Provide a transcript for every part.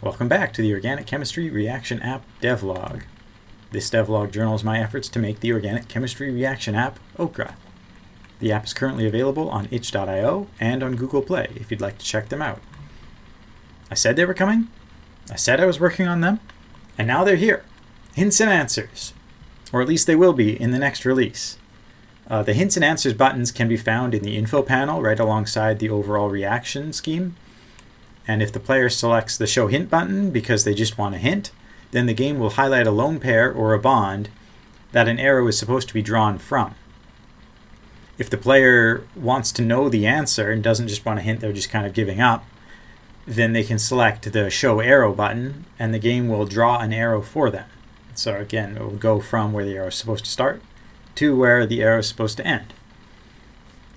Welcome back to the Organic Chemistry Reaction App Devlog. This devlog journals my efforts to make the Organic Chemistry Reaction app OCRA. The app is currently available on itch.io and on Google Play if you'd like to check them out. I said they were coming, I said I was working on them, and now they're here. Hints and answers. Or at least they will be in the next release. The hints and answers buttons can be found in the info panel right alongside the overall reaction scheme. And if the player selects the show hint button because they just want a hint, then the game will highlight a lone pair or a bond that an arrow is supposed to be drawn from. If the player wants to know the answer and doesn't just want a hint, they're just kind of giving up, then they can select the show arrow button and the game will draw an arrow for them. So again, it will go from where the arrow is supposed to start to where the arrow is supposed to end.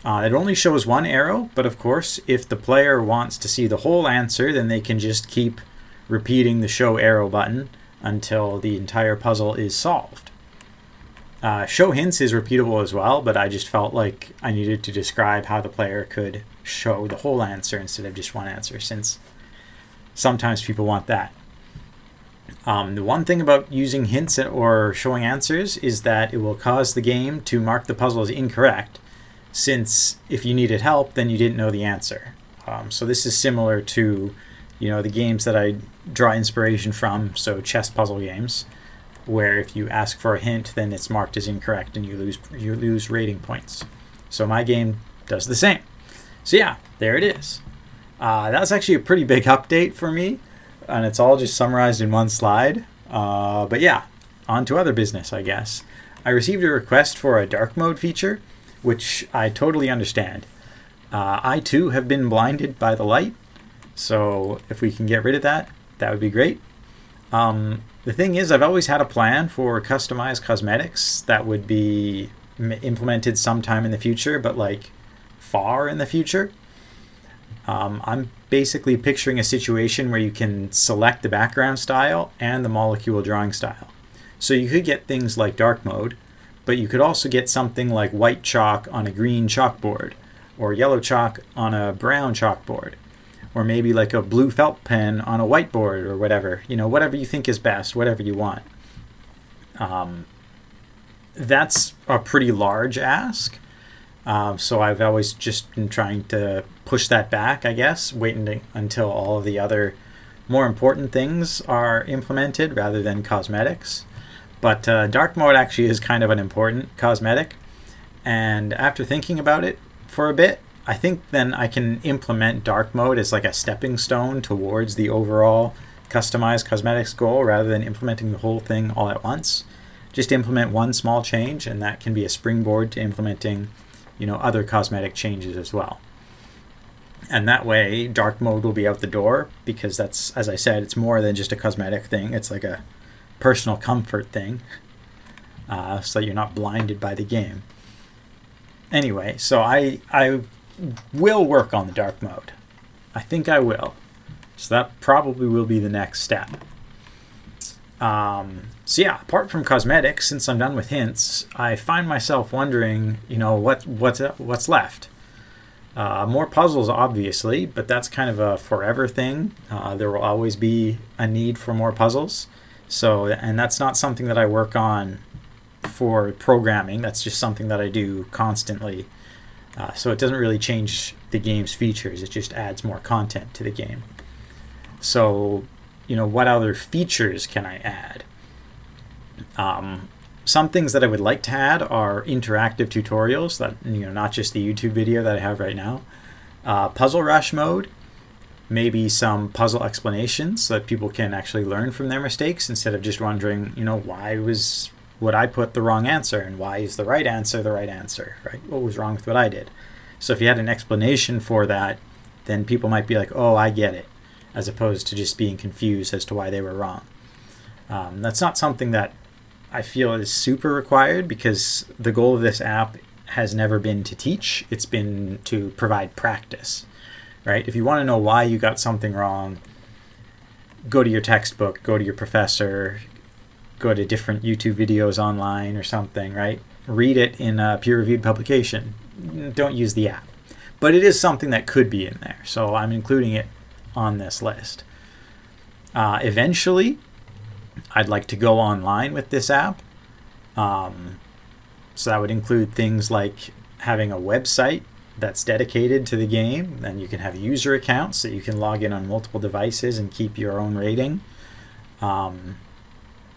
It only shows one arrow, but of course, if the player wants to see the whole answer, then they can just keep repeating the show arrow button until the entire puzzle is solved. Show hints is repeatable as well, but I just felt like I needed to describe how the player could show the whole answer instead of just one answer, since sometimes people want that. The one thing about using hints or showing answers is that it will cause the game to mark the puzzle as incorrect, since if you needed help, then you didn't know the answer. So this is similar to, the games that I draw inspiration from, so chess puzzle games, where if you ask for a hint, then it's marked as incorrect and you lose rating points. So my game does the same. So yeah, there it is. That's actually a pretty big update for me, and it's all just summarized in one slide. But yeah, on to other business, I guess. I received a request for a dark mode feature, which I totally understand. I too have been blinded by the light, so if we can get rid of that, that would be great. The thing is, I've always had a plan for customized cosmetics that would be implemented sometime in the future, but like far in the future. I'm basically picturing a situation where you can select the background style and the molecule drawing style. So you could get things like dark mode, but you could also get something like white chalk on a green chalkboard, or yellow chalk on a brown chalkboard, or maybe like a blue felt pen on a whiteboard, or whatever. Whatever you think is best, whatever you want. That's a pretty large ask. So I've always just been trying to push that back, I guess, waiting until all of the other more important things are implemented rather than cosmetics. But dark mode actually is kind of an important cosmetic. And after thinking about it for a bit, I think then I can implement dark mode as like a stepping stone towards the overall customized cosmetics goal rather than implementing the whole thing all at once. Just implement one small change, and that can be a springboard to implementing other cosmetic changes as well. And that way, dark mode will be out the door, because that's, as I said, it's more than just a cosmetic thing. It's like a personal comfort thing, so you're not blinded by the game. Anyway, so I will work on the dark mode. I think I will. So that probably will be the next step. So yeah, apart from cosmetics, since I'm done with hints, I find myself wondering, what's left. More puzzles, obviously, but that's kind of a forever thing. There will always be a need for more puzzles. So, and that's not something that I work on for programming. That's just something that I do constantly. So it doesn't really change the game's features. It just adds more content to the game. So, what other features can I add? Some things that I would like to add are interactive tutorials that, not just the YouTube video that I have right now. Puzzle rush mode, maybe some puzzle explanations so that people can actually learn from their mistakes instead of just wondering, why would I put the wrong answer, and why is the right answer, right? What was wrong with what I did? So if you had an explanation for that, then people might be like, oh, I get it, as opposed to just being confused as to why they were wrong. That's not something that I feel is super required, because the goal of this app has never been to teach. It's been to provide practice, right? If you want to know why you got something wrong, go to your textbook, go to your professor, go to different YouTube videos online or something, right? Read it in a peer-reviewed publication. Don't use the app. But it is something that could be in there, so I'm including it on this list. Eventually, I'd like to go online with this app. So that would include things like having a website that's dedicated to the game. Then you can have user accounts that you can log in on multiple devices and keep your own rating. And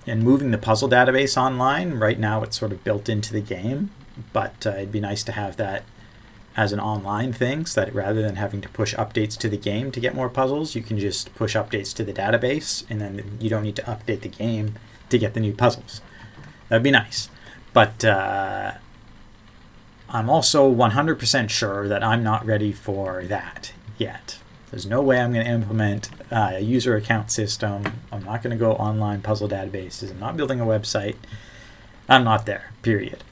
moving the puzzle database online, right now it's sort of built into the game, but it'd be nice to have that as an online thing, so that rather than having to push updates to the game to get more puzzles, you can just push updates to the database, and then you don't need to update the game to get the new puzzles. That'd be nice. But I'm also 100% sure that I'm not ready for that yet. There's no way I'm going to implement a user account system. I'm not going to go online puzzle databases. I'm not building a website. I'm not there, period.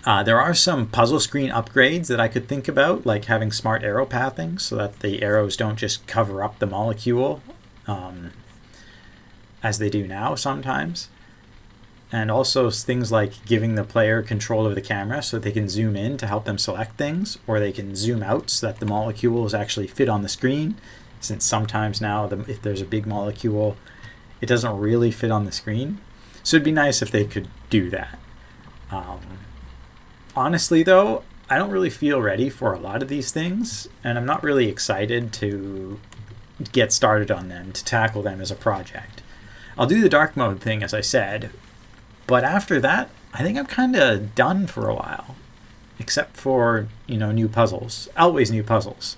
There are some puzzle screen upgrades that I could think about, like having smart arrow pathing so that the arrows don't just cover up the molecule as they do now sometimes. And also things like giving the player control of the camera so that they can zoom in to help them select things, or they can zoom out so that the molecules actually fit on the screen, since sometimes now if there's a big molecule, it doesn't really fit on the screen. So it'd be nice if they could do that. Honestly, though, I don't really feel ready for a lot of these things, and I'm not really excited to get started on them, to tackle them as a project. I'll do the dark mode thing, as I said, but after that, I think I'm kind of done for a while, except for, new puzzles, always new puzzles.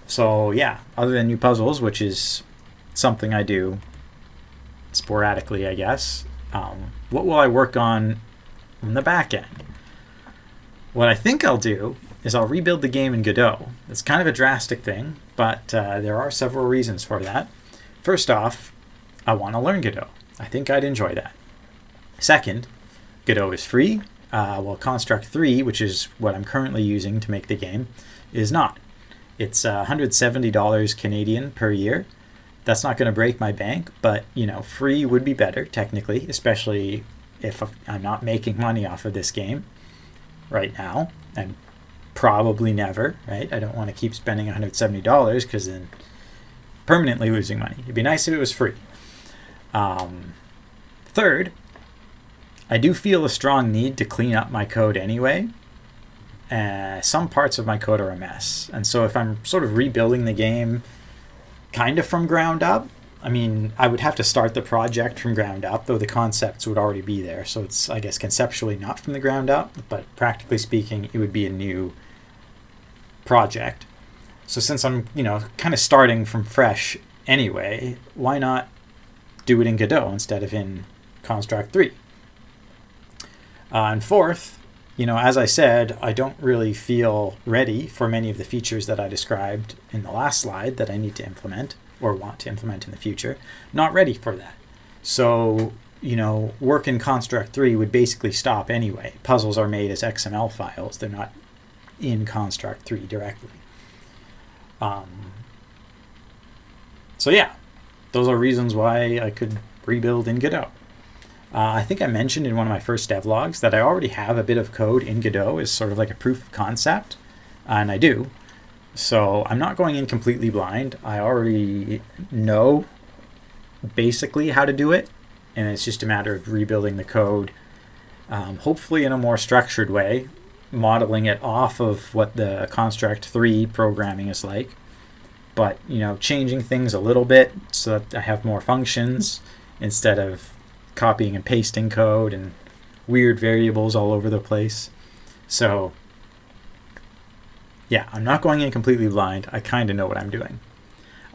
So yeah, other than new puzzles, which is something I do sporadically, I guess, what will I work on the back end? What I think I'll do is I'll rebuild the game in Godot. It's kind of a drastic thing, but there are several reasons for that. First off, I want to learn Godot. I think I'd enjoy that. Second, Godot is free, while Construct 3, which is what I'm currently using to make the game, is not. It's $170 Canadian per year. That's not going to break my bank, but free would be better technically, especially if I'm not making money off of this game right now, and probably never, right? I don't want to keep spending $170 because then permanently losing money. It'd be nice if it was free. Third, I do feel a strong need to clean up my code anyway. Some parts of my code are a mess. And so if I'm sort of rebuilding the game kind of from ground up, I would have to start the project from ground up, though the concepts would already be there. So it's, I guess, conceptually not from the ground up, but practically speaking, it would be a new project. So since I'm, kind of starting from fresh anyway, why not do it in Godot instead of in Construct 3? And fourth, as I said, I don't really feel ready for many of the features that I described in the last slide that I need to implement or want to implement in the future. Not ready for that. So, work in Construct 3 would basically stop anyway. Puzzles are made as XML files. They're not in Construct 3 directly. So yeah, those are reasons why I could rebuild in Godot. I think I mentioned in one of my first devlogs that I already have a bit of code in Godot as sort of like a proof of concept, and I do. So I'm not going in completely blind. I already know basically how to do it, and it's just a matter of rebuilding the code, hopefully in a more structured way, modeling it off of what the Construct 3 programming is like, but changing things a little bit so that I have more functions instead of copying and pasting code and weird variables all over the place. So yeah, I'm not going in completely blind. I kind of know what I'm doing.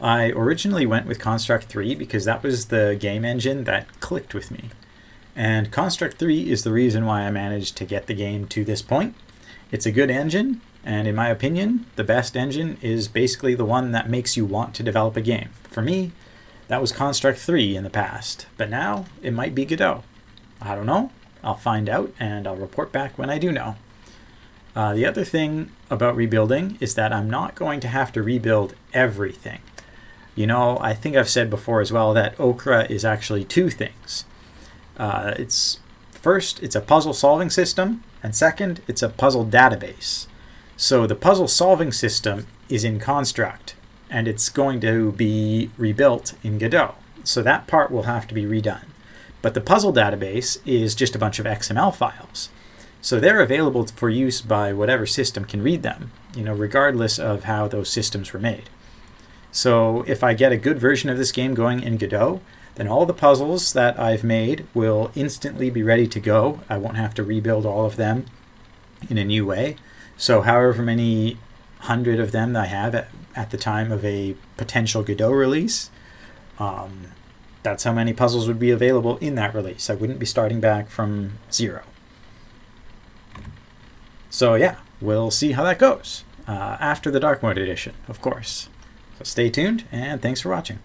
I originally went with Construct 3 because that was the game engine that clicked with me. And Construct 3 is the reason why I managed to get the game to this point. It's a good engine, and in my opinion, the best engine is basically the one that makes you want to develop a game. For me, that was Construct 3 in the past, but now it might be Godot. I don't know. I'll find out, and I'll report back when I do know. The other thing about rebuilding is that I'm not going to have to rebuild everything. I think I've said before as well that OCRA is actually two things. It's a puzzle solving system, and second, it's a puzzle database. So the puzzle solving system is in Construct, and it's going to be rebuilt in Godot. So that part will have to be redone. But the puzzle database is just a bunch of XML files. So they're available for use by whatever system can read them, regardless of how those systems were made. So if I get a good version of this game going in Godot, then all the puzzles that I've made will instantly be ready to go. I won't have to rebuild all of them in a new way. So however many 100 of them I have at the time of a potential Godot release, that's how many puzzles would be available in that release. I wouldn't be starting back from 0. So yeah, we'll see how that goes after the Dark Mode edition, of course. So stay tuned, and thanks for watching.